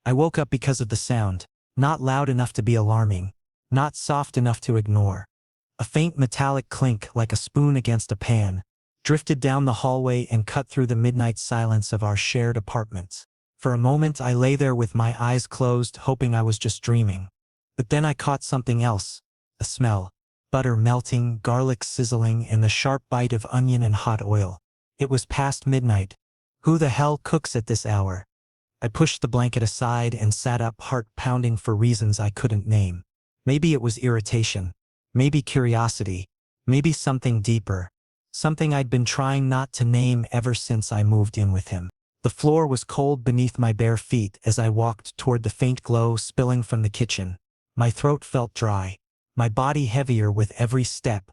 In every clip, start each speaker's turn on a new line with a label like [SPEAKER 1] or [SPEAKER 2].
[SPEAKER 1] I woke up because of the sound, not loud enough to be alarming, not soft enough to ignore. A faint metallic clink like a spoon against a pan, drifted down the hallway and cut through the midnight silence of our shared apartments. For a moment I lay there with my eyes closed, hoping I was just dreaming. But then I caught something else, a smell. Butter melting, garlic sizzling, and the sharp bite of onion and hot oil. It was past midnight. Who the hell cooks at this hour? I pushed the blanket aside and sat up, heart pounding for reasons I couldn't name. Maybe it was irritation. Maybe curiosity. Maybe something deeper. Something I'd been trying not to name ever since I moved in with him. The floor was cold beneath my bare feet as I walked toward the faint glow spilling from the kitchen. My throat felt dry, my body heavier with every step,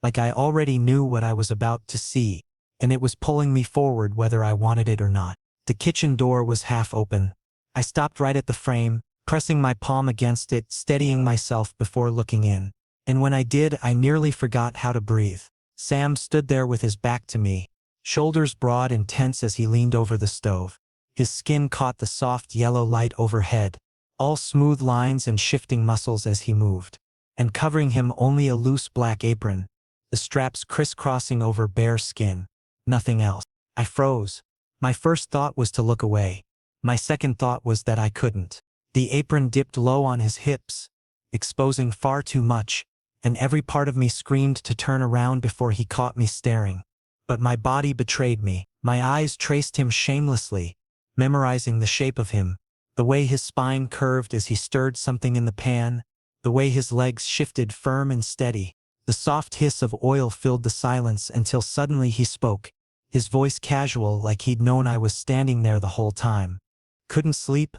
[SPEAKER 1] like I already knew what I was about to see, and it was pulling me forward whether I wanted it or not. The kitchen door was half open. I stopped right at the frame, pressing my palm against it, steadying myself before looking in. And when I did, I nearly forgot how to breathe. Sam stood there with his back to me, shoulders broad and tense as he leaned over the stove. His skin caught the soft yellow light overhead, all smooth lines and shifting muscles as he moved. And covering him only a loose black apron, the straps crisscrossing over bare skin. Nothing else. I froze. My first thought was to look away. My second thought was that I couldn't. The apron dipped low on his hips, exposing far too much, and every part of me screamed to turn around before he caught me staring. But my body betrayed me. My eyes traced him shamelessly, memorizing the shape of him, the way his spine curved as he stirred something in the pan, the way his legs shifted firm and steady. The soft hiss of oil filled the silence until suddenly he spoke, his voice casual like he'd known I was standing there the whole time. Couldn't sleep?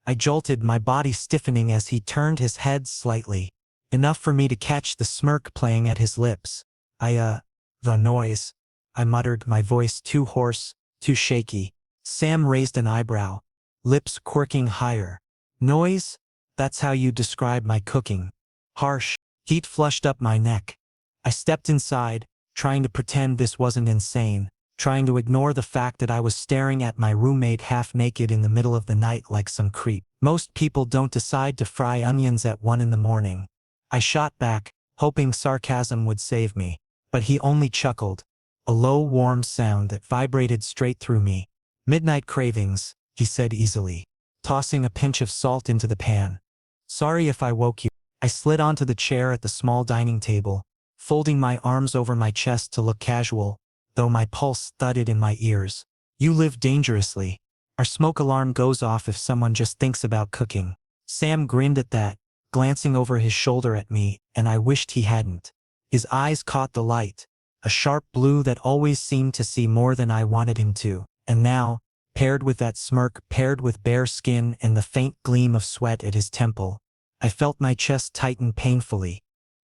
[SPEAKER 1] I jolted, my body stiffening as he turned his head slightly, enough for me to catch the smirk playing at his lips. The noise, I muttered, my voice too hoarse, too shaky. Sam raised an eyebrow, lips quirking higher. Noise? That's how you describe my cooking. Harsh. Heat flushed up my neck. I stepped inside, trying to pretend this wasn't insane, trying to ignore the fact that I was staring at my roommate half naked in the middle of the night like some creep. Most people don't decide to fry onions at 1 in the morning. I shot back, hoping sarcasm would save me, but he only chuckled, a low warm sound that vibrated straight through me. Midnight cravings, he said easily, tossing a pinch of salt into the pan. Sorry if I woke you. I slid onto the chair at the small dining table, folding my arms over my chest to look casual, though my pulse thudded in my ears. You live dangerously. Our smoke alarm goes off if someone just thinks about cooking. Sam grinned at that, glancing over his shoulder at me, and I wished he hadn't. His eyes caught the light, a sharp blue that always seemed to see more than I wanted him to. And now, paired with that smirk, paired with bare skin and the faint gleam of sweat at his temple, I felt my chest tighten painfully.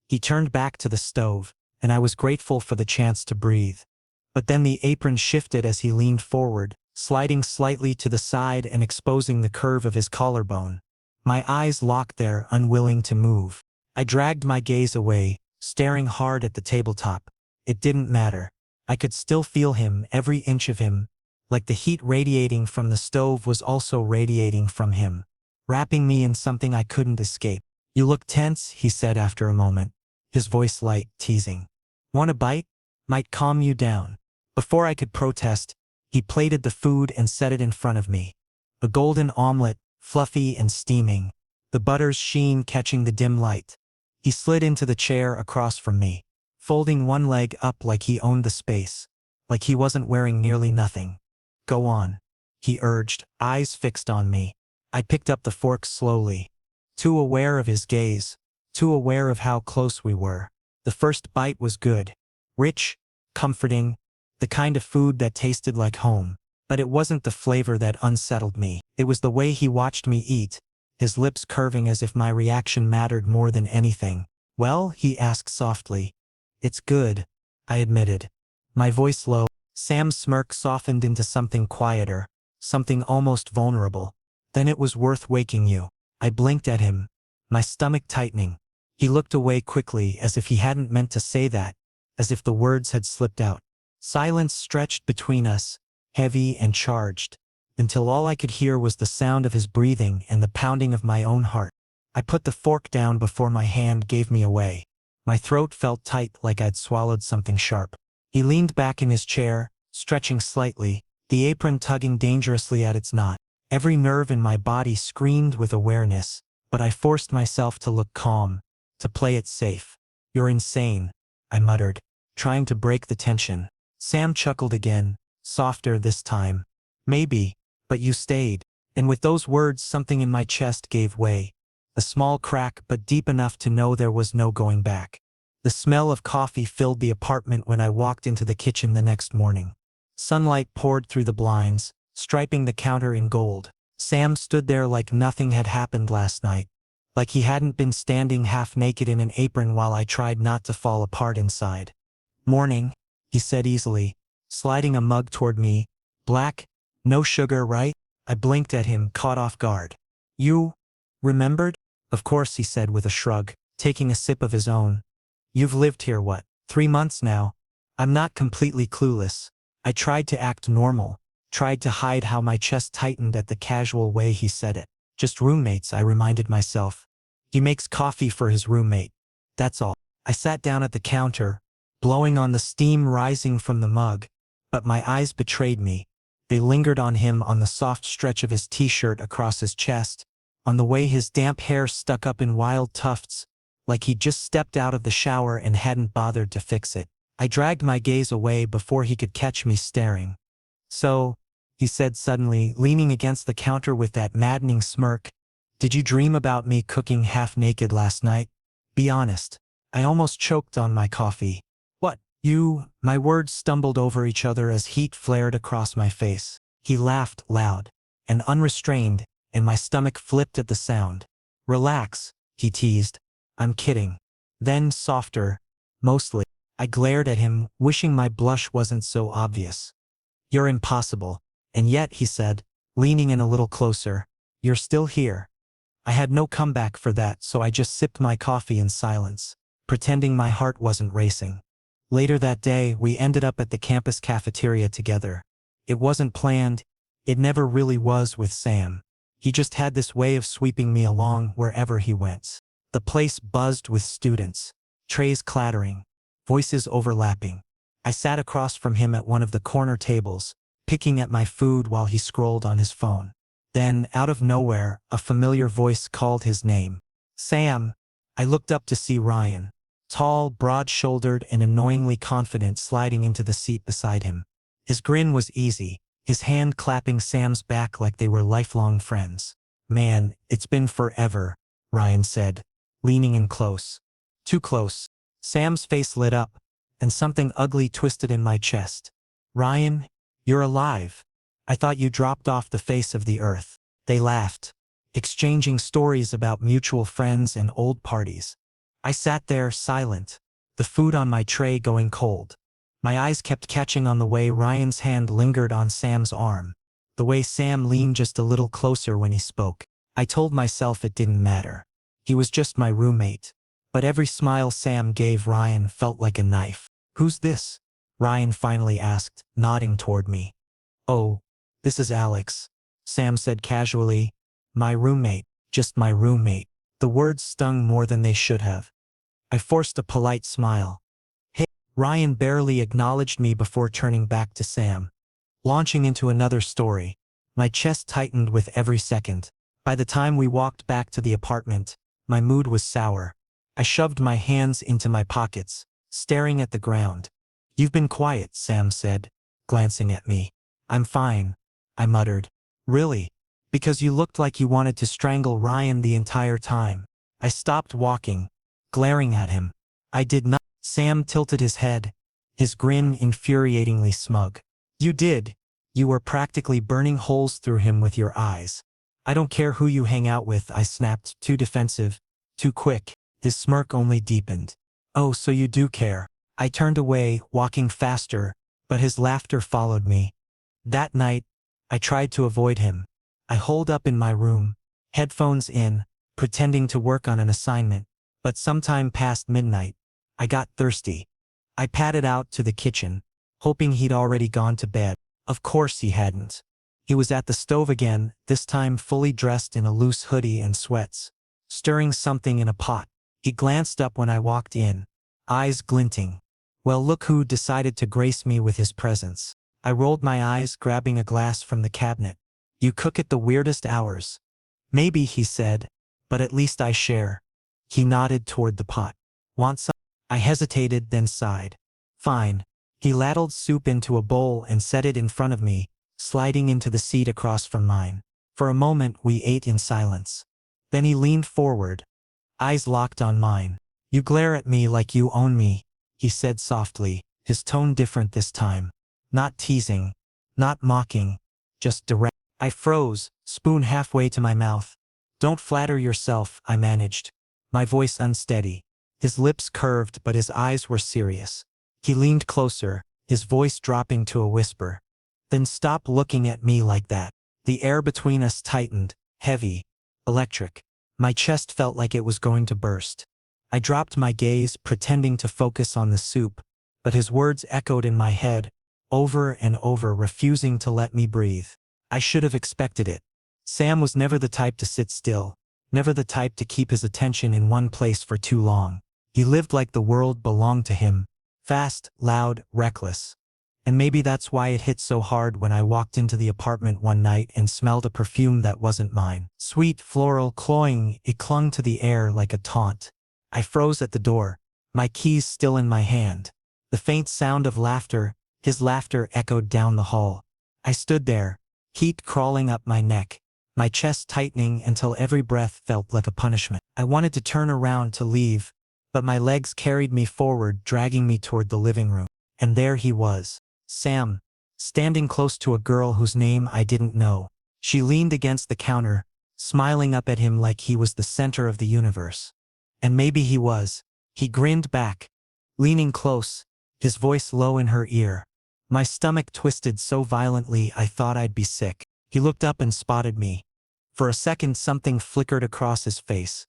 [SPEAKER 1] He turned back to the stove, and I was grateful for the chance to breathe. But then the apron shifted as he leaned forward, sliding slightly to the side and exposing the curve of his collarbone. My eyes locked there, unwilling to move. I dragged my gaze away, staring hard at the tabletop. It didn't matter. I could still feel him, every inch of him, like the heat radiating from the stove was also radiating from him, wrapping me in something I couldn't escape. You look tense, he said after a moment, his voice light, teasing. Want a bite? Might calm you down. Before I could protest, he plated the food and set it in front of me. A golden omelet, fluffy and steaming, the butter's sheen catching the dim light. He slid into the chair across from me, folding one leg up like he owned the space, like he wasn't wearing nearly nothing. Go on, he urged, eyes fixed on me. I picked up the fork slowly, too aware of his gaze, too aware of how close we were. The first bite was good, rich, comforting, the kind of food that tasted like home. But it wasn't the flavor that unsettled me. It was the way he watched me eat, his lips curving as if my reaction mattered more than anything. Well, he asked softly. It's good, I admitted, my voice low. Sam's smirk softened into something quieter, something almost vulnerable. Then it was worth waking you. I blinked at him, my stomach tightening. He looked away quickly as if he hadn't meant to say that, as if the words had slipped out. Silence stretched between us, heavy and charged. until all I could hear was the sound of his breathing and the pounding of my own heart. I put the fork down before my hand gave me away. My throat felt tight like I'd swallowed something sharp. He leaned back in his chair, stretching slightly, the apron tugging dangerously at its knot. Every nerve in my body screamed with awareness, but I forced myself to look calm, to play it safe. "You're insane," I muttered, trying to break the tension. Sam chuckled again, softer this time. "Maybe, but you stayed." And with those words something in my chest gave way. A small crack but deep enough to know there was no going back. The smell of coffee filled the apartment when I walked into the kitchen the next morning. Sunlight poured through the blinds, striping the counter in gold. Sam stood there like nothing had happened last night, like he hadn't been standing half naked in an apron while I tried not to fall apart inside. "Morning," he said easily, sliding a mug toward me. "Black? No sugar, right?" I blinked at him, caught off guard. "You remembered?" "Of course," he said with a shrug, taking a sip of his own. "You've lived here what, 3 months now?" I'm not completely clueless. I tried to act normal, tried to hide how my chest tightened at the casual way he said it. "Just roommates," I reminded myself. "He makes coffee for his roommate. That's all." I sat down at the counter, blowing on the steam rising from the mug, but my eyes betrayed me. They lingered on him, on the soft stretch of his t-shirt across his chest, on the way his damp hair stuck up in wild tufts, like he'd just stepped out of the shower and hadn't bothered to fix it. I dragged my gaze away before he could catch me staring. "So," he said suddenly, leaning against the counter with that maddening smirk, "did you dream about me cooking half naked last night? Be honest." I almost choked on my coffee. "What, you?" My words stumbled over each other as heat flared across my face. He laughed loud and unrestrained, and my stomach flipped at the sound. "Relax," he teased. "I'm kidding." Then softer, mostly. I glared at him, wishing my blush wasn't so obvious. "You're impossible." "And yet," he said, leaning in a little closer, "you're still here." I had no comeback for that, so I just sipped my coffee in silence, pretending my heart wasn't racing. Later that day, we ended up at the campus cafeteria together. It wasn't planned. It never really was with Sam. He just had this way of sweeping me along wherever he went. The place buzzed with students, trays clattering, voices overlapping. I sat across from him at one of the corner tables, picking at my food while he scrolled on his phone. Then, out of nowhere, a familiar voice called his name. "Sam." I looked up to see Ryan, tall, broad-shouldered, and annoyingly confident, sliding into the seat beside him. His grin was easy, his hand clapping Sam's back like they were lifelong friends. "Man, it's been forever," Ryan said, leaning in close. Too close. Sam's face lit up, and something ugly twisted in my chest. "Ryan, you're alive. I thought you dropped off the face of the earth." They laughed, exchanging stories about mutual friends and old parties. I sat there, silent, the food on my tray going cold. My eyes kept catching on the way Ryan's hand lingered on Sam's arm, the way Sam leaned just a little closer when he spoke. I told myself it didn't matter. He was just my roommate. But every smile Sam gave Ryan felt like a knife. "Who's this?" Ryan finally asked, nodding toward me. "Oh, this is Alex," Sam said casually. "My roommate, just my roommate." The words stung more than they should have. I forced a polite smile. "Hey." Ryan barely acknowledged me before turning back to Sam, launching into another story. My chest tightened with every second. By the time we walked back to the apartment, my mood was sour. I shoved my hands into my pockets, staring at the ground. "You've been quiet," Sam said, glancing at me. "I'm fine," I muttered. "Really? Because you looked like you wanted to strangle Ryan the entire time." I stopped walking, glaring at him. "I did not." Sam tilted his head, his grin infuriatingly smug. "You did. You were practically burning holes through him with your eyes." "I don't care who you hang out with," I snapped, too defensive, too quick. His smirk only deepened. "Oh, so you do care." I turned away, walking faster, but his laughter followed me. That night, I tried to avoid him. I holed up in my room, headphones in, pretending to work on an assignment. But sometime past midnight, I got thirsty. I padded out to the kitchen, hoping he'd already gone to bed. Of course he hadn't. He was at the stove again, this time fully dressed in a loose hoodie and sweats, stirring something in a pot. He glanced up when I walked in, eyes glinting. Well, look who decided to grace me with his presence. I rolled my eyes, grabbing a glass from the cabinet. You cook at the weirdest hours. Maybe, he said, but at least I share. He nodded toward the pot. Want some? I hesitated, then sighed. Fine. He ladled soup into a bowl and set it in front of me, sliding into the seat across from mine. For a moment we ate in silence. Then he leaned forward, eyes locked on mine. You glare at me like you own me, he said softly, his tone different this time. Not teasing, not mocking, just direct. I froze, spoon halfway to my mouth. Don't flatter yourself, I managed, my voice unsteady. His lips curved but his eyes were serious. He leaned closer, his voice dropping to a whisper. Then stop looking at me like that. The air between us tightened, heavy, electric. My chest felt like it was going to burst. I dropped my gaze, pretending to focus on the soup, but his words echoed in my head, over and over, refusing to let me breathe. I should have expected it. Sam was never the type to sit still, never the type to keep his attention in one place for too long. He lived like the world belonged to him, fast, loud, reckless. And maybe that's why it hit so hard when I walked into the apartment one night and smelled a perfume that wasn't mine. Sweet, floral, cloying, it clung to the air like a taunt. I froze at the door, my keys still in my hand. The faint sound of laughter, his laughter, echoed down the hall. I stood there, heat crawling up my neck, my chest tightening until every breath felt like a punishment. I wanted to turn around to leave, but my legs carried me forward, dragging me toward the living room. And there he was, Sam, standing close to a girl whose name I didn't know. She leaned against the counter, smiling up at him like he was the center of the universe. And maybe he was. He grinned back, leaning close, his voice low in her ear. My stomach twisted so violently I thought I'd be sick. He looked up and spotted me. For a second something flickered across his face.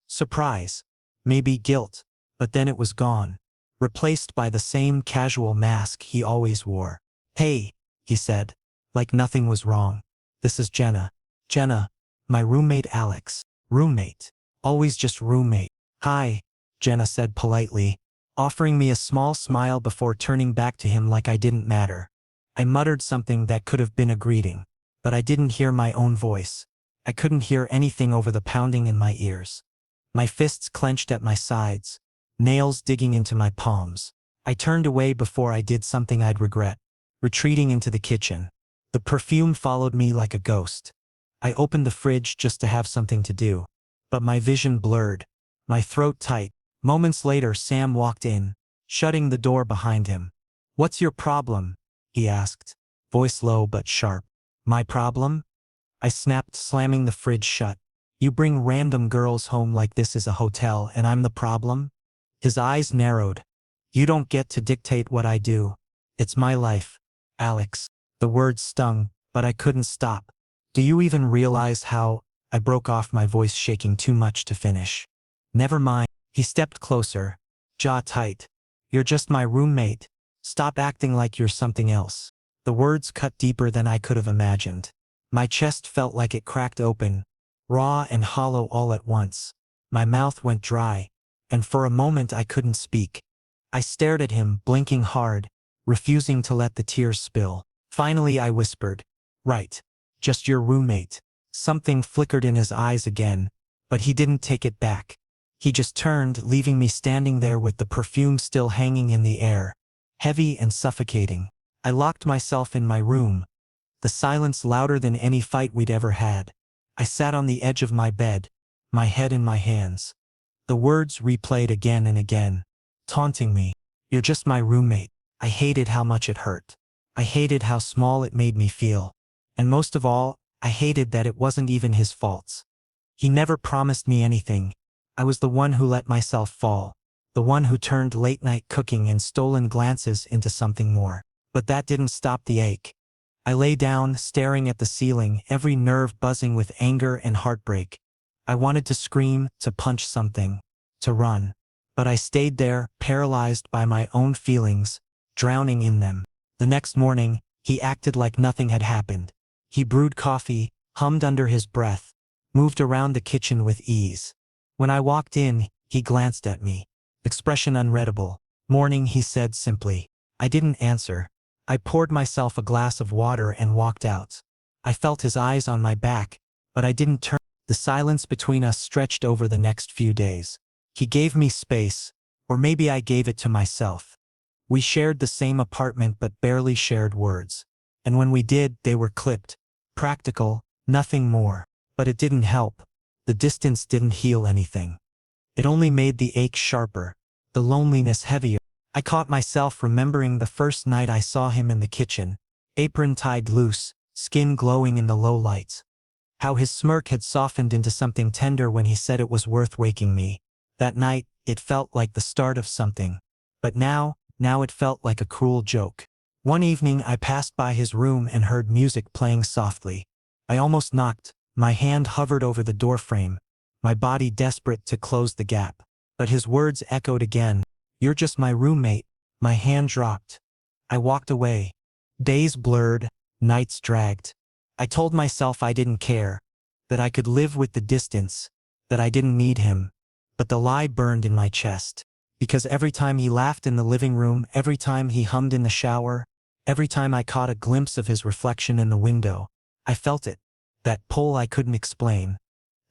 [SPEAKER 1] Surprise. Maybe guilt. But then it was gone, replaced by the same casual mask he always wore. Hey, he said, like nothing was wrong. This is Jenna. Jenna, my roommate Alex. Roommate. Always just roommate. Hi, Jenna said politely, offering me a small smile before turning back to him like I didn't matter. I muttered something that could have been a greeting, but I didn't hear my own voice. I couldn't hear anything over the pounding in my ears. My fists clenched at my sides, nails digging into my palms. I turned away before I did something I'd regret, retreating into the kitchen. The perfume followed me like a ghost. I opened the fridge just to have something to do, but my vision blurred, my throat tight. Moments later Sam walked in, shutting the door behind him. What's your problem? He asked, voice low but sharp. My problem? I snapped, slamming the fridge shut. You bring random girls home like this is a hotel and I'm the problem? His eyes narrowed. You don't get to dictate what I do. It's my life, Alex. The words stung, but I couldn't stop. Do you even realize how? I broke off, my voice shaking too much to finish. Never mind. He stepped closer, jaw tight. You're just my roommate. Stop acting like you're something else. The words cut deeper than I could have imagined. My chest felt like it cracked open, raw and hollow all at once. My mouth went dry, and for a moment I couldn't speak. I stared at him, blinking hard, refusing to let the tears spill. Finally I whispered, right, just your roommate. Something flickered in his eyes again, but he didn't take it back. He just turned, leaving me standing there with the perfume still hanging in the air, heavy and suffocating. I locked myself in my room, the silence louder than any fight we'd ever had. I sat on the edge of my bed, my head in my hands. The words replayed again and again, taunting me. You're just my roommate. I hated how much it hurt. I hated how small it made me feel. And most of all, I hated that it wasn't even his faults. He never promised me anything. I was the one who let myself fall, the one who turned late-night cooking and stolen glances into something more. But that didn't stop the ache. I lay down, staring at the ceiling, every nerve buzzing with anger and heartbreak. I wanted to scream, to punch something, to run. But I stayed there, paralyzed by my own feelings, drowning in them. The next morning, he acted like nothing had happened. He brewed coffee, hummed under his breath, moved around the kitchen with ease. When I walked in, he glanced at me. Expression unreadable. Morning, he said simply. I didn't answer. I poured myself a glass of water and walked out. I felt his eyes on my back, but I didn't turn. The silence between us stretched over the next few days. He gave me space, or maybe I gave it to myself. We shared the same apartment but barely shared words. And when we did, they were clipped. Practical, nothing more. But it didn't help. The distance didn't heal anything. It only made the ache sharper, the loneliness heavier. I caught myself remembering the first night I saw him in the kitchen, apron tied loose, skin glowing in the low lights. How his smirk had softened into something tender when he said it was worth waking me. That night, it felt like the start of something. But now it felt like a cruel joke. One evening I passed by his room and heard music playing softly. I almost knocked. My hand hovered over the doorframe, my body desperate to close the gap. But his words echoed again. You're just my roommate. My hand dropped. I walked away. Days blurred, nights dragged. I told myself I didn't care, that I could live with the distance, that I didn't need him. But the lie burned in my chest. Because every time he laughed in the living room, every time he hummed in the shower, every time I caught a glimpse of his reflection in the window, I felt it. That pull I couldn't explain.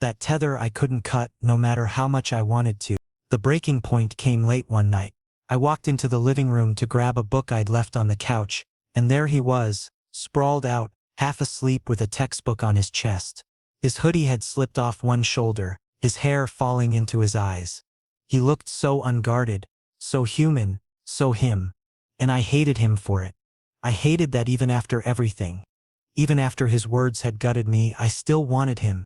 [SPEAKER 1] That tether I couldn't cut, no matter how much I wanted to. The breaking point came late one night. I walked into the living room to grab a book I'd left on the couch, and there he was, sprawled out, half asleep with a textbook on his chest. His hoodie had slipped off one shoulder, his hair falling into his eyes. He looked so unguarded, so human, so him. And I hated him for it. I hated that even after everything. Even after his words had gutted me, I still wanted him.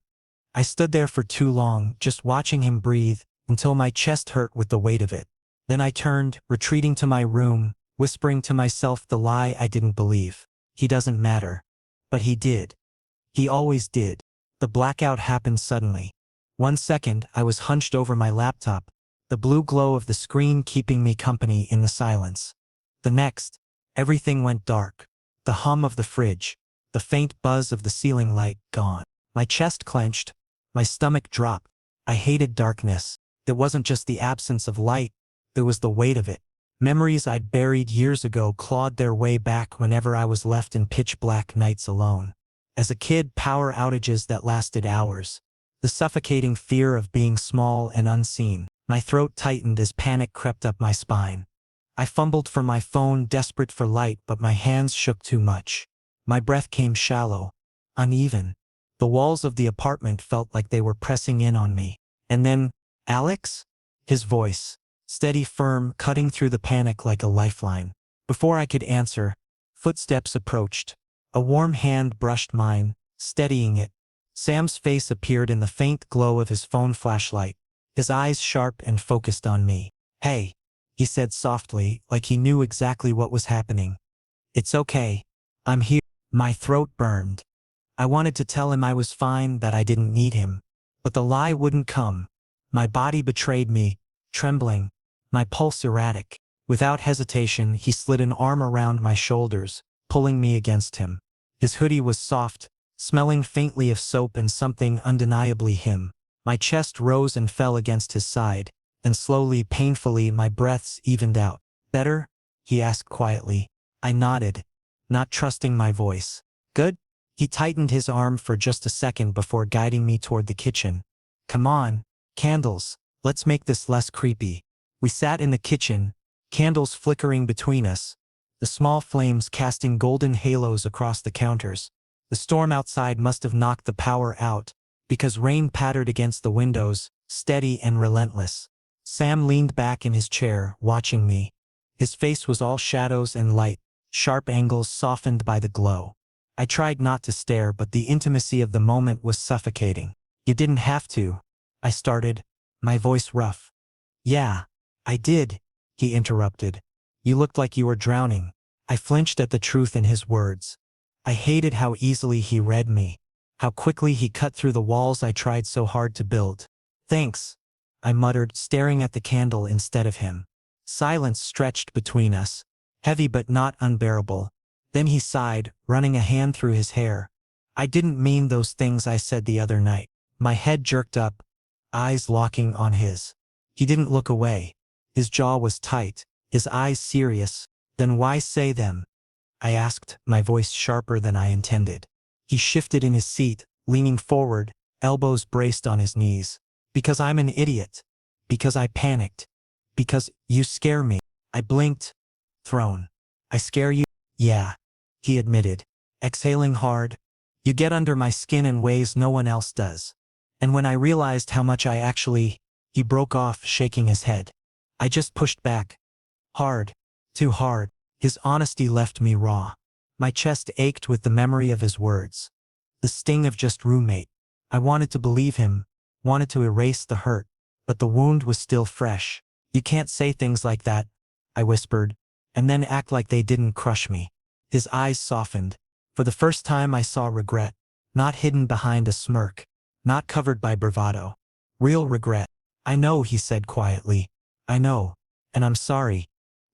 [SPEAKER 1] I stood there for too long, just watching him breathe, until my chest hurt with the weight of it. Then I turned, retreating to my room, whispering to myself the lie I didn't believe. He doesn't matter. But he did. He always did. The blackout happened suddenly. 1 second, I was hunched over my laptop, the blue glow of the screen keeping me company in the silence. The next, everything went dark. The hum of the fridge, the faint buzz of the ceiling light, gone. My chest clenched, my stomach dropped. I hated darkness. It wasn't just the absence of light, there was the weight of it. Memories I'd buried years ago clawed their way back whenever I was left in pitch-black nights alone. As a kid, power outages that lasted hours. The suffocating fear of being small and unseen. My throat tightened as panic crept up my spine. I fumbled for my phone, desperate for light, but my hands shook too much. My breath came shallow, uneven. The walls of the apartment felt like they were pressing in on me. And then, Alex? His voice, steady, firm, cutting through the panic like a lifeline. Before I could answer, footsteps approached. A warm hand brushed mine, steadying it. Sam's face appeared in the faint glow of his phone flashlight, his eyes sharp and focused on me. Hey, he said softly, like he knew exactly what was happening. It's okay. I'm here. My throat burned. I wanted to tell him I was fine, that I didn't need him. But the lie wouldn't come. My body betrayed me, trembling, my pulse erratic. Without hesitation, he slid an arm around my shoulders, pulling me against him. His hoodie was soft, smelling faintly of soap and something undeniably him. My chest rose and fell against his side, and slowly, painfully, my breaths evened out. Better? He asked quietly. I nodded, not trusting my voice. Good? He tightened his arm for just a second before guiding me toward the kitchen. Come on, candles, let's make this less creepy. We sat in the kitchen, candles flickering between us, the small flames casting golden halos across the counters. The storm outside must have knocked the power out, because rain pattered against the windows, steady and relentless. Sam leaned back in his chair, watching me. His face was all shadows and light, sharp angles softened by the glow. I tried not to stare, but the intimacy of the moment was suffocating. You didn't have to, I started, my voice rough. Yeah, I did, he interrupted. You looked like you were drowning. I flinched at the truth in his words. I hated how easily he read me, how quickly he cut through the walls I tried so hard to build. Thanks, I muttered, staring at the candle instead of him. Silence stretched between us, heavy but not unbearable. Then he sighed, running a hand through his hair. I didn't mean those things I said the other night. My head jerked up, eyes locking on his. He didn't look away. His jaw was tight, his eyes serious. Then why say them? I asked, my voice sharper than I intended. He shifted in his seat, leaning forward, elbows braced on his knees. Because I'm an idiot. Because I panicked. Because you scare me. I blinked. Thrown. I scare you? Yeah. He admitted, exhaling hard. You get under my skin in ways no one else does. And when I realized how much I actually... He broke off, shaking his head. I just pushed back. Hard. Too hard. His honesty left me raw. My chest ached with the memory of his words. The sting of just roommate. I wanted to believe him, wanted to erase the hurt, but the wound was still fresh. You can't say things like that, I whispered, and then act like they didn't crush me. His eyes softened. For the first time I saw regret, not hidden behind a smirk, not covered by bravado. Real regret. I know, he said quietly. I know. And I'm sorry.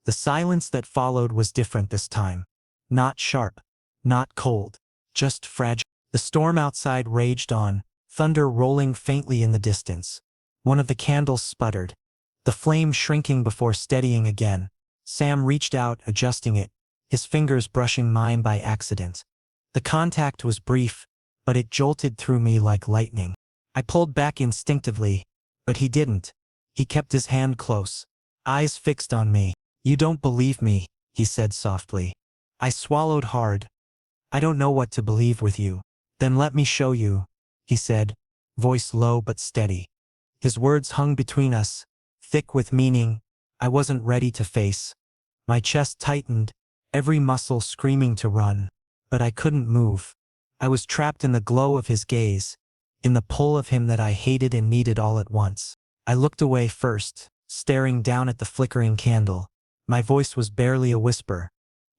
[SPEAKER 1] The silence that followed was different this time. Not sharp. Not cold. Just fragile. The storm outside raged on, thunder rolling faintly in the distance. One of the candles sputtered, the flame shrinking before steadying again. Sam reached out, adjusting it, his fingers brushing mine by accident. The contact was brief, but it jolted through me like lightning. I pulled back instinctively, but he didn't. He kept his hand close, eyes fixed on me. You don't believe me, he said softly. I swallowed hard. I don't know what to believe with you. Then let me show you, he said, voice low but steady. His words hung between us, thick with meaning I wasn't ready to face. My chest tightened, every muscle screaming to run, but I couldn't move. I was trapped in the glow of his gaze, in the pull of him that I hated and needed all at once. I looked away first, staring down at the flickering candle. My voice was barely a whisper.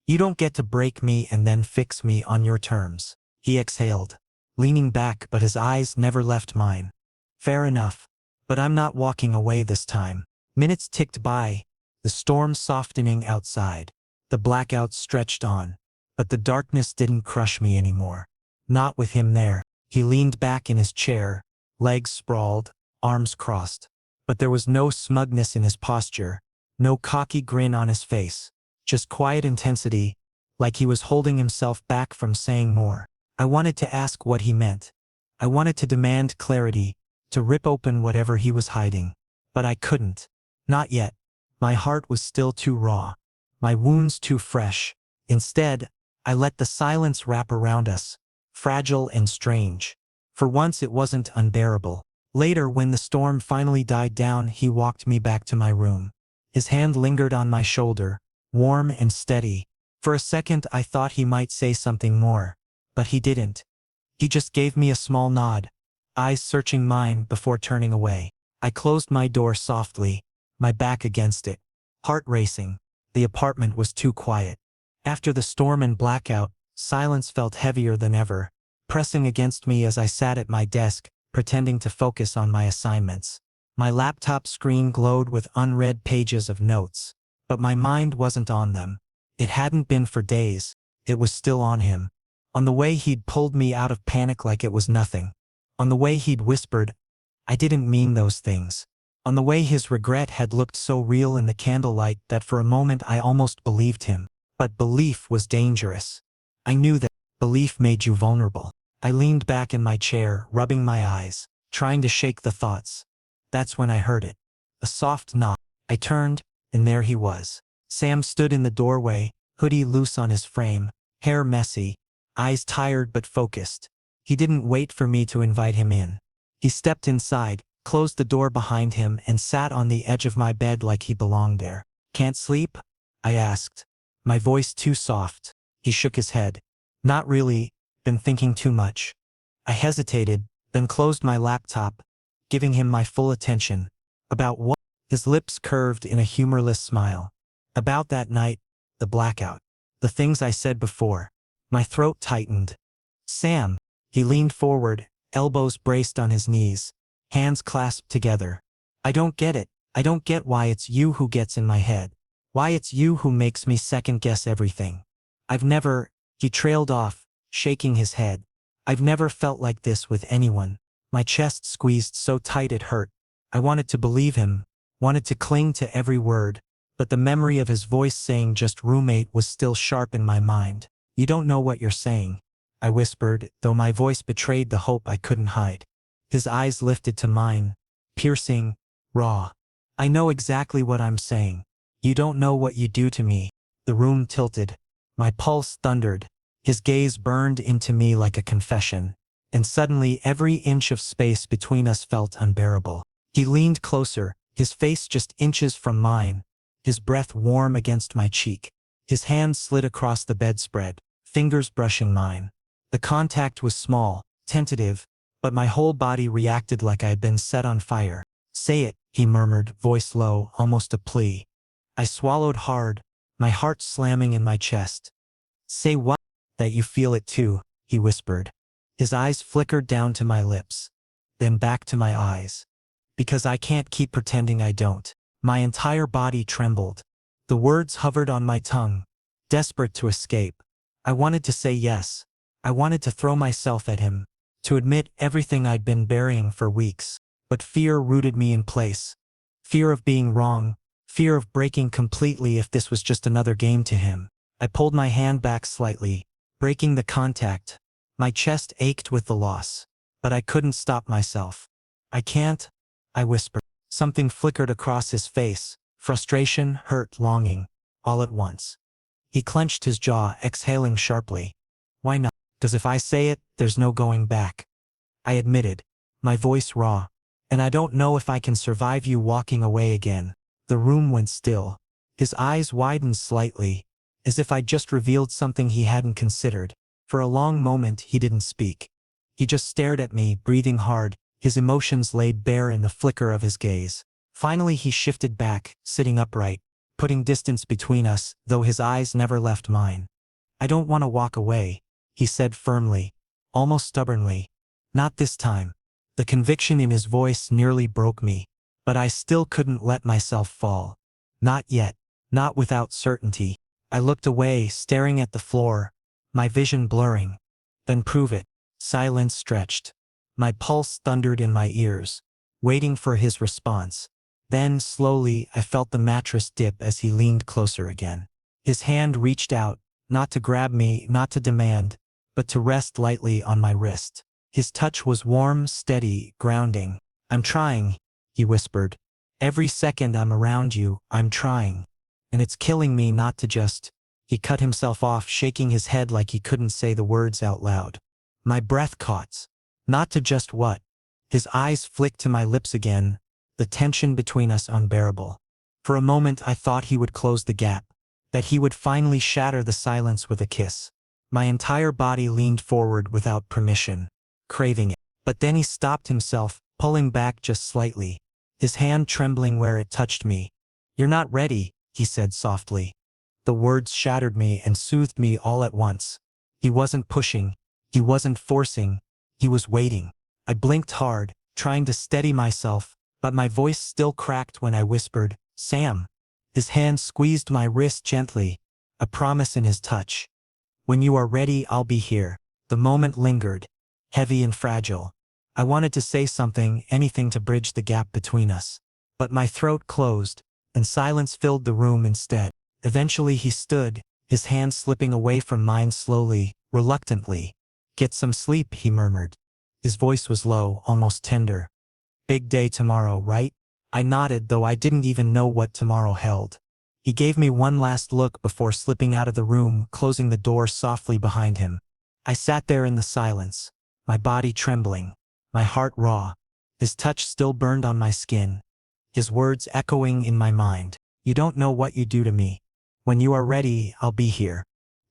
[SPEAKER 1] You don't get to break me and then fix me on your terms. He exhaled, leaning back, but his eyes never left mine. Fair enough. But I'm not walking away this time. Minutes ticked by, the storm softening outside. The blackout stretched on, but the darkness didn't crush me anymore. Not with him there. He leaned back in his chair, legs sprawled, arms crossed. But there was no smugness in his posture, no cocky grin on his face, just quiet intensity, like he was holding himself back from saying more. I wanted to ask what he meant. I wanted to demand clarity, to rip open whatever he was hiding. But I couldn't. Not yet. My heart was still too raw. My wounds too fresh. Instead, I let the silence wrap around us, fragile and strange. For once it wasn't unbearable. Later, when the storm finally died down, he walked me back to my room. His hand lingered on my shoulder, warm and steady. For a second I thought he might say something more. But he didn't. He just gave me a small nod, eyes searching mine before turning away. I closed my door softly, my back against it, heart racing. The apartment was too quiet. After the storm and blackout, silence felt heavier than ever, pressing against me as I sat at my desk, pretending to focus on my assignments. My laptop screen glowed with unread pages of notes, but my mind wasn't on them. It hadn't been for days. It was still on him. On the way he'd pulled me out of panic like it was nothing. On the way he'd whispered, I didn't mean those things. On the way his regret had looked so real in the candlelight that for a moment I almost believed him. But belief was dangerous. I knew that belief made you vulnerable. I leaned back in my chair, rubbing my eyes, trying to shake the thoughts. That's when I heard it. A soft knock. I turned, and there he was. Sam stood in the doorway, hoodie loose on his frame, hair messy, eyes tired but focused. He didn't wait for me to invite him in. He stepped inside, closed the door behind him, and sat on the edge of my bed like he belonged there. Can't sleep? I asked, my voice too soft. He shook his head. Not really, been thinking too much. I hesitated, then closed my laptop, giving him my full attention. About what? His lips curved in a humorless smile. About that night, the blackout. The things I said before. My throat tightened. Sam. He leaned forward, elbows braced on his knees, hands clasped together. I don't get it. I don't get why it's you who gets in my head. Why it's you who makes me second-guess everything. I've never... He trailed off, shaking his head. I've never felt like this with anyone. My chest squeezed so tight it hurt. I wanted to believe him, wanted to cling to every word, but the memory of his voice saying just roommate was still sharp in my mind. You don't know what you're saying, I whispered, though my voice betrayed the hope I couldn't hide. His eyes lifted to mine, piercing, raw. I know exactly what I'm saying. You don't know what you do to me. The room tilted. My pulse thundered. His gaze burned into me like a confession, and suddenly every inch of space between us felt unbearable. He leaned closer, his face just inches from mine, his breath warm against my cheek. His hand slid across the bedspread, fingers brushing mine. The contact was small, tentative, but my whole body reacted like I had been set on fire. Say it, he murmured, voice low, almost a plea. I swallowed hard, my heart slamming in my chest. Say what? That you feel it too, he whispered. His eyes flickered down to my lips, then back to my eyes. Because I can't keep pretending I don't. My entire body trembled. The words hovered on my tongue, desperate to escape. I wanted to say yes. I wanted to throw myself at him, to admit everything I'd been burying for weeks. But fear rooted me in place. Fear of being wrong, fear of breaking completely if this was just another game to him. I pulled my hand back slightly, breaking the contact. My chest ached with the loss, but I couldn't stop myself. I can't, I whispered. Something flickered across his face, frustration, hurt, longing, all at once. He clenched his jaw, exhaling sharply. Why not? 'Cause if I say it, there's no going back. I admitted, my voice raw. And I don't know if I can survive you walking away again. The room went still. His eyes widened slightly, as if I'd just revealed something he hadn't considered. For a long moment he didn't speak. He just stared at me, breathing hard, his emotions laid bare in the flicker of his gaze. Finally he shifted back, sitting upright, putting distance between us, though his eyes never left mine. I don't want to walk away, he said firmly, almost stubbornly. Not this time. The conviction in his voice nearly broke me, but I still couldn't let myself fall. Not yet, not without certainty. I looked away, staring at the floor, my vision blurring. Then prove it. Silence stretched. My pulse thundered in my ears, waiting for his response. Then, slowly, I felt the mattress dip as he leaned closer again. His hand reached out, not to grab me, not to demand, but to rest lightly on my wrist. His touch was warm, steady, grounding. I'm trying, he whispered. Every second I'm around you, I'm trying. And it's killing me not to just. He cut himself off, shaking his head like he couldn't say the words out loud. My breath caught. Not to just what? His eyes flicked to my lips again, the tension between us unbearable. For a moment I thought he would close the gap, that he would finally shatter the silence with a kiss. My entire body leaned forward without permission, craving it. But then he stopped himself, pulling back just slightly, his hand trembling where it touched me. You're not ready, he said softly. The words shattered me and soothed me all at once. He wasn't pushing, he wasn't forcing, he was waiting. I blinked hard, trying to steady myself, but my voice still cracked when I whispered, Sam. His hand squeezed my wrist gently, a promise in his touch. When you are ready, I'll be here. The moment lingered, heavy and fragile. I wanted to say something, anything to bridge the gap between us. But my throat closed, and silence filled the room instead. Eventually he stood, his hand slipping away from mine slowly, reluctantly. Get some sleep, he murmured. His voice was low, almost tender. Big day tomorrow, right? I nodded, though I didn't even know what tomorrow held. He gave me one last look before slipping out of the room, closing the door softly behind him. I sat there in the silence, my body trembling, my heart raw. His touch still burned on my skin, his words echoing in my mind. You don't know what you do to me. When you are ready, I'll be here.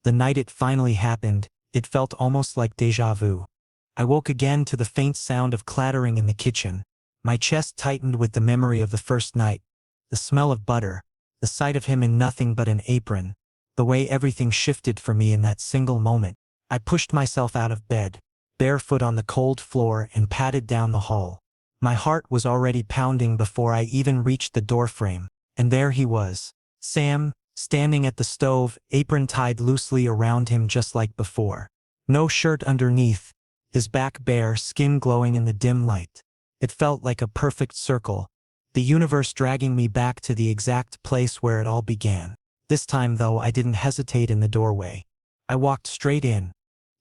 [SPEAKER 1] The night it finally happened, it felt almost like déjà vu. I woke again to the faint sound of clattering in the kitchen. My chest tightened with the memory of the first night, the smell of butter, the sight of him in nothing but an apron, the way everything shifted for me in that single moment. I pushed myself out of bed, barefoot on the cold floor, and padded down the hall. My heart was already pounding before I even reached the doorframe, and there he was, Sam, standing at the stove, apron tied loosely around him just like before. No shirt underneath, his back bare, skin glowing in the dim light. It felt like a perfect circle, the universe dragging me back to the exact place where it all began. This time, though, I didn't hesitate in the doorway. I walked straight in.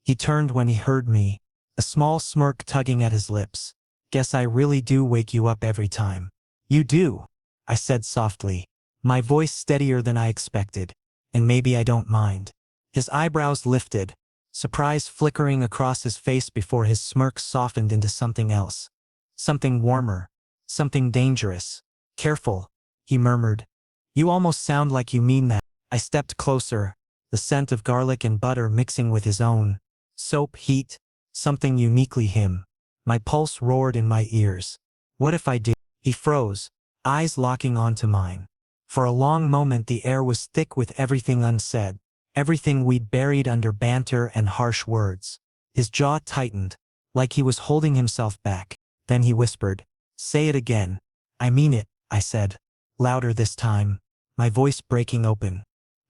[SPEAKER 1] He turned when he heard me, a small smirk tugging at his lips. "Guess I really do wake you up every time." "You do," I said softly, my voice steadier than I expected. "And maybe I don't mind." His eyebrows lifted, surprise flickering across his face before his smirk softened into something else. Something warmer. Something dangerous. "Careful," he murmured. "You almost sound like you mean that." I stepped closer, the scent of garlic and butter mixing with his own. Soap, heat, something uniquely him. My pulse roared in my ears. "What if I do?" He froze, eyes locking onto mine. For a long moment the air was thick with everything unsaid, everything we'd buried under banter and harsh words. His jaw tightened, like he was holding himself back. Then he whispered, "Say it again." "I mean it," I said, louder this time, my voice breaking open.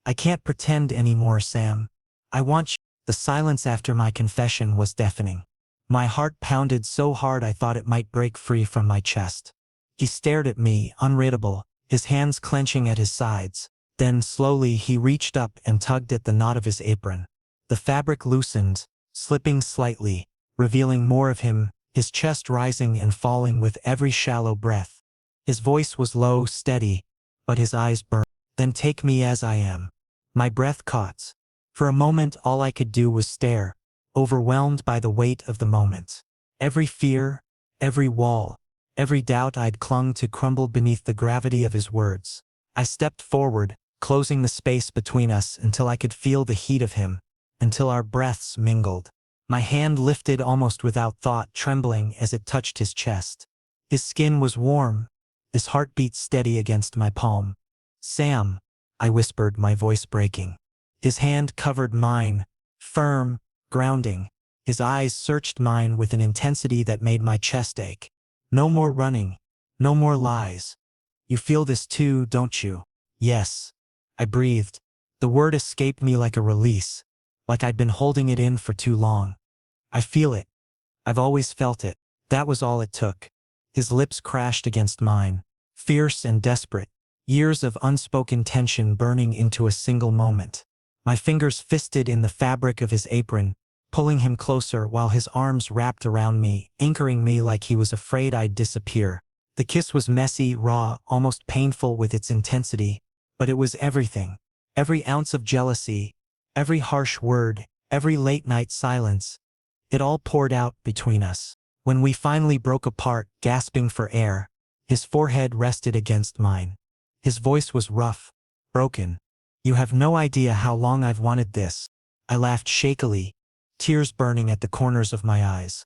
[SPEAKER 1] "I can't pretend anymore, Sam. I want you." The silence after my confession was deafening. My heart pounded so hard I thought it might break free from my chest. He stared at me, unreadable, his hands clenching at his sides. Then slowly he reached up and tugged at the knot of his apron. The fabric loosened, slipping slightly, revealing more of him, his chest rising and falling with every shallow breath. His voice was low, steady, but his eyes burned. "Then take me as I am." My breath caught. For a moment all I could do was stare, overwhelmed by the weight of the moment. Every fear, every wall, every doubt I'd clung to crumbled beneath the gravity of his words. I stepped forward, closing the space between us until I could feel the heat of him, until our breaths mingled. My hand lifted almost without thought, trembling as it touched his chest. His skin was warm, his heartbeat steady against my palm. "Sam," I whispered, my voice breaking. His hand covered mine, firm, grounding. His eyes searched mine with an intensity that made my chest ache. "No more running. No more lies. You feel this too, don't you?" "Yes," I breathed. The word escaped me like a release, like I'd been holding it in for too long. "I feel it. I've always felt it." That was all it took. His lips crashed against mine, fierce and desperate, years of unspoken tension burning into a single moment. My fingers fisted in the fabric of his apron, pulling him closer while his arms wrapped around me, anchoring me like he was afraid I'd disappear. The kiss was messy, raw, almost painful with its intensity, but it was everything. Every ounce of jealousy, every harsh word, every late-night silence. It all poured out between us. When we finally broke apart, gasping for air, his forehead rested against mine. His voice was rough, broken. "You have no idea how long I've wanted this." I laughed shakily, tears burning at the corners of my eyes.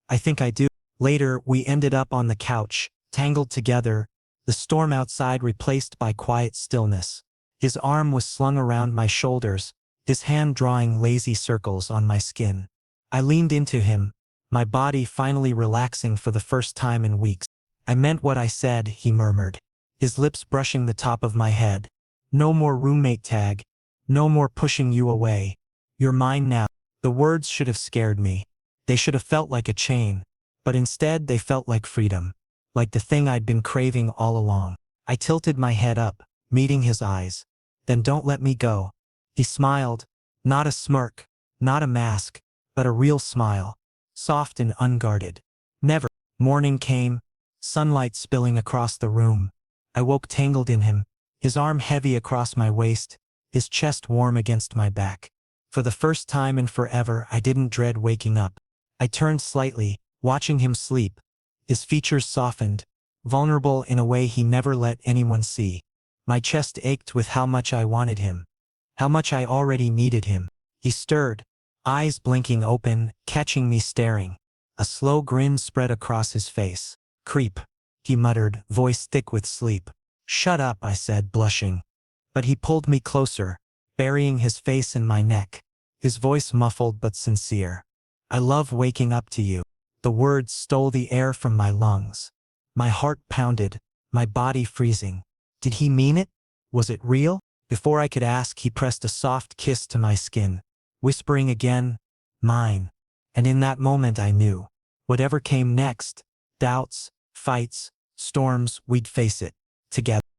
[SPEAKER 1] "I think I do." Later, we ended up on the couch, tangled together, the storm outside replaced by quiet stillness. His arm was slung around my shoulders, his hand drawing lazy circles on my skin. I leaned into him, my body finally relaxing for the first time in weeks. "I meant what I said," he murmured, his lips brushing the top of my head. "No more roommate tag. No more pushing you away. You're mine now." The words should have scared me. They should have felt like a chain. But instead they felt like freedom. Like the thing I'd been craving all along. I tilted my head up, meeting his eyes. "Then don't let me go." He smiled. Not a smirk, not a mask, but a real smile. Soft and unguarded. "Never." Morning came, sunlight spilling across the room. I woke tangled in him, his arm heavy across my waist, his chest warm against my back. For the first time in forever I didn't dread waking up. I turned slightly, watching him sleep. His features softened, vulnerable in a way he never let anyone see. My chest ached with how much I wanted him. How much I already needed him. He stirred, eyes blinking open, catching me staring. A slow grin spread across his face. "Creep," he muttered, voice thick with sleep. "Shut up," I said, blushing. But he pulled me closer, burying his face in my neck, his voice muffled but sincere. "I love waking up to you." The words stole the air from my lungs. My heart pounded, my body freezing. Did he mean it? Was it real? Before I could ask, he pressed a soft kiss to my skin, whispering again, "Mine." And in that moment I knew. Whatever came next, doubts, fights, storms, we'd face it together.